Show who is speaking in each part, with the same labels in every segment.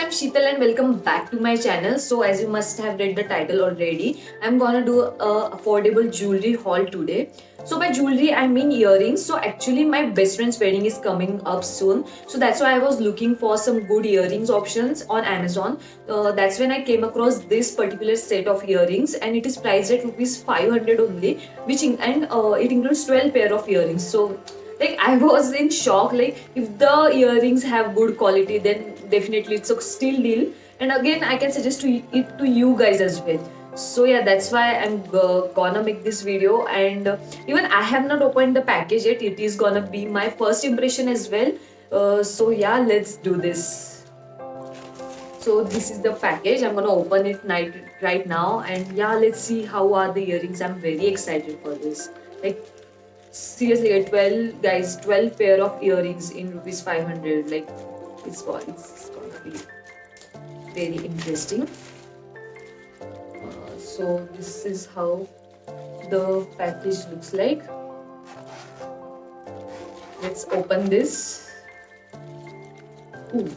Speaker 1: I'm Sheetal and welcome back to my channel. So as you must have read the title already, I'm gonna do a affordable jewelry haul today. So by jewelry I mean earrings. So actually my best friend's wedding is coming up soon. So that's why I was looking for some good earrings options on Amazon. That's when I came across this particular set of earrings and it is priced at rupees 500 only, it includes 12 pair of earrings. So like I was in shock. Like if the earrings have good quality, then definitely it's a steal deal. And again, I can suggest it to you guys as well. So yeah, that's why I'm gonna make this video. And even I have not opened the package yet. It is gonna be my first impression as well. So yeah, let's do this. So this is the package. I'm gonna open it right now, and yeah, let's see how are the earrings. I'm very excited for this. Like seriously, 12 guys, 12 pair of earrings in rupees 500. Like it's gonna be very interesting. So this is how the package looks like. Let's open this. Ooh.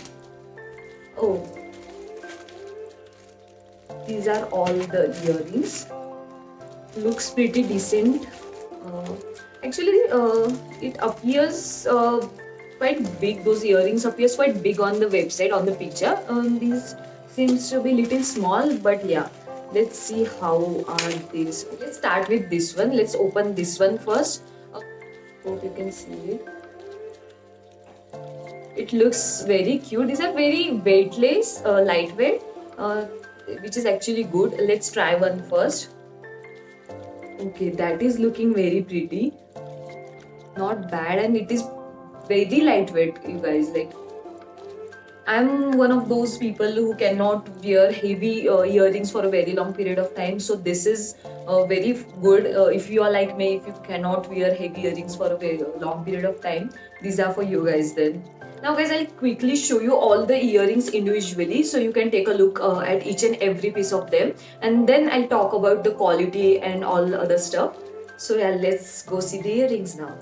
Speaker 1: Oh, these are all the earrings. Looks pretty decent. Uh, actually, it appears quite big. Those earrings appears quite big on the website, on the picture. These seems to be little small, but yeah. Let's see how are these. Let's start with this one. Let's open this one first. Hope you can see it. It looks very cute. These are very weightless, lightweight, which is actually good. Let's try one first. Okay, that is looking very pretty. Not bad, and it is very lightweight, you guys. Like, I'm one of those people who cannot wear heavy earrings for a very long period of time. So this is very good. If you are like me, if you cannot wear heavy earrings for a very long period of time, these are for you guys then. Now guys, I'll quickly show you all the earrings individually so you can take a look at each and every piece of them, and then I'll talk about the quality and all the other stuff. So yeah, let's go see the earrings now.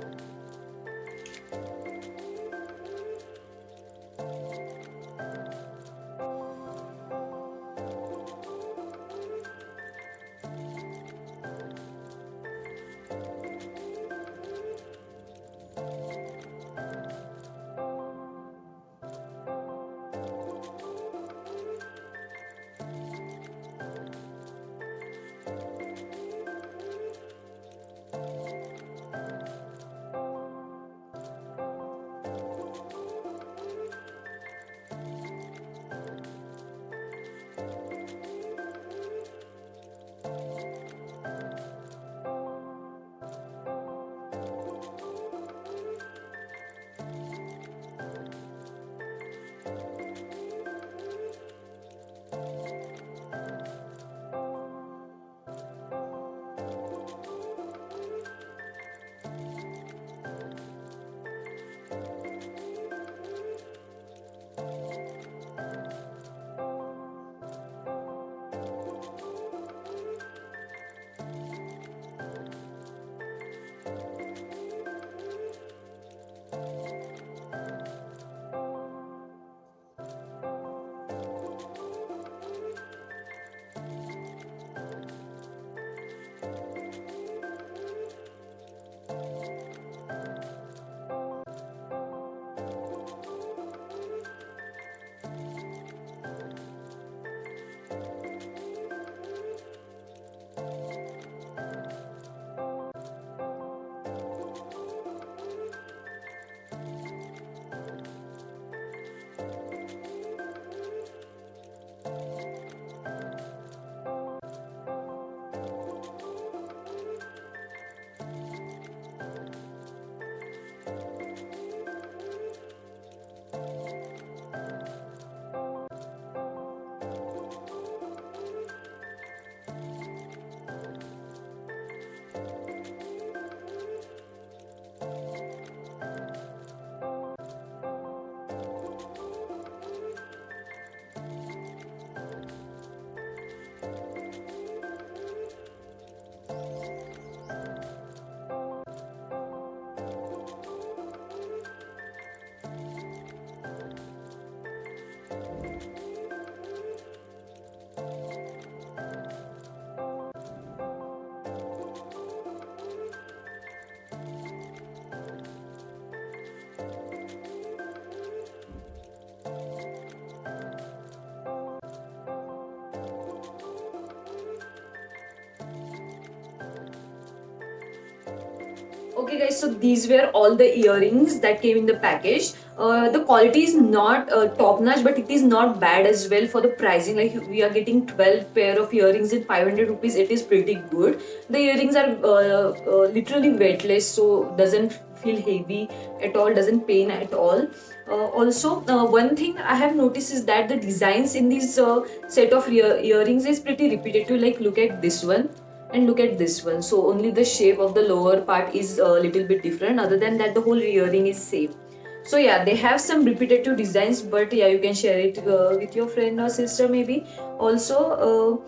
Speaker 1: Okay guys, so these were all the earrings that came in the package. The quality is not top notch, but it is not bad as well for the pricing. Like we are getting 12 pair of earrings in 500 rupees. It is pretty good. The earrings are literally weightless, so doesn't feel heavy at all, doesn't pain at all. Also, one thing I have noticed is that the designs in this set of earrings is pretty repetitive. Like look at this one and look at this one, so only the shape of the lower part is a little bit different. Other than that, the whole earring is same. So yeah, they have some repetitive designs, but yeah, you can share it with your friend or sister maybe. Also,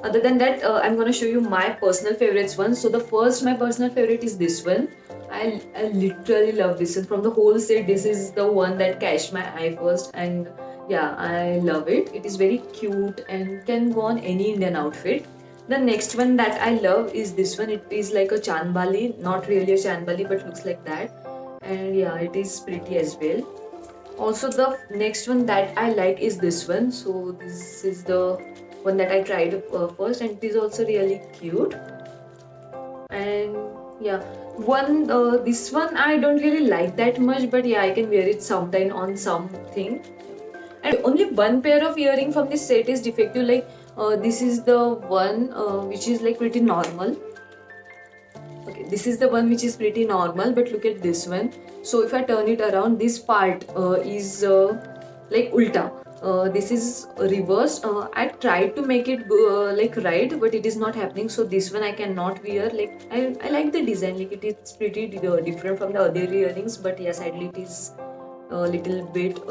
Speaker 1: other than that, I'm gonna show you my personal favorites one. So the first, my personal favorite is this one. I literally love this one. From the whole set, this is the one that catch my eye first, and yeah, I love it. It is very cute and can go on any Indian outfit. The next one that I love is this one. It is like a chanbali, not really a chanbali, but looks like that. And yeah, it is pretty as well. Also, the next one that I like is this one. So this is the one that I tried first, and it is also really cute. And yeah, one this one I don't really like that much, but yeah, I can wear it sometime on something. And only one pair of earring from this set is defective. Like this is the one which is like pretty normal. Okay, this is the one which is pretty normal, but look at this one. So if I turn it around, this part is like ulta. This is reversed. I tried to make it like right, but it is not happening. So this one I cannot wear. Like I like the design. Like it is pretty different from the other earrings, but yeah, sadly it is a little bit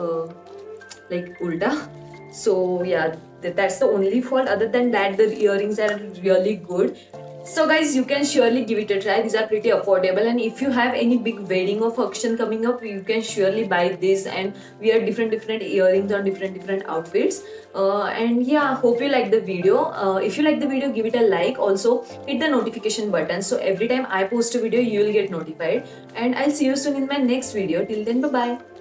Speaker 1: like ulta. So yeah, that's the only fault. Other than that, the earrings are really good. So guys, you can surely give it a try. These are pretty affordable, and if you have any big wedding or function coming up, you can surely buy this and wear different earrings on different outfits. And yeah, hope you like the video. If you like the video, give it a like. Also hit the notification button, so every time I post a video, you will get notified. And I'll see you soon in my next video. Till then, bye bye.